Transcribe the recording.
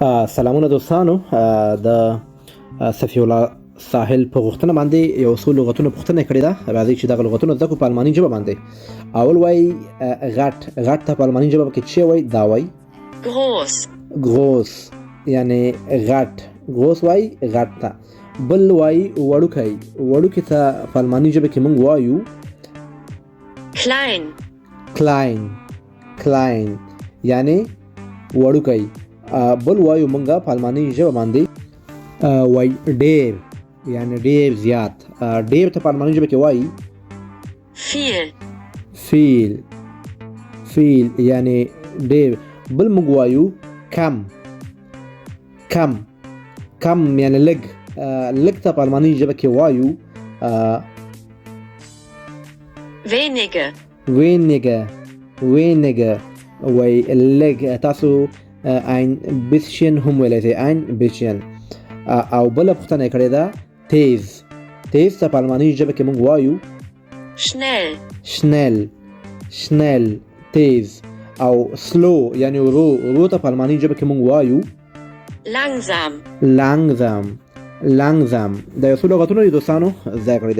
سلامونه دوستانو د صفی الله ساحل په غوښتنه باندې یو څو لغتونه پوښتنه کړې ده. راځي چې دغه لغتونه زده کړو په الماني ژبه باندې. اول وای غټ ته په الماني ژبه کې څه وای؟ دا وای groß یعنی غټ. groß وای غټ ته. بل وای وړوکی ته په الماني ژبه کې موږ وایو klein یعنی وړوکی. بل وایو مونږه په الماني ژبه باندې وای ډیر یعنی ډیر زیات. ډیر ته په الماني ژبه کې وایي فیل یعنی ډیر. بل موږ وایو کم یعنی لږ ته په الماني ژبه کې وایو weniger وای لږ. تاسو ein bisschen هم ویلی شئ ein bisschen. او بله پوښتنه یې کړې ده تیز ته په الماني ژبه کې موږ وایو schnell تیز. او سلو یعنی ورو ته په الماني ژبه کې موږ وایو langsam. دا یو څو لغتونه دي دوستانو، زده کړئ.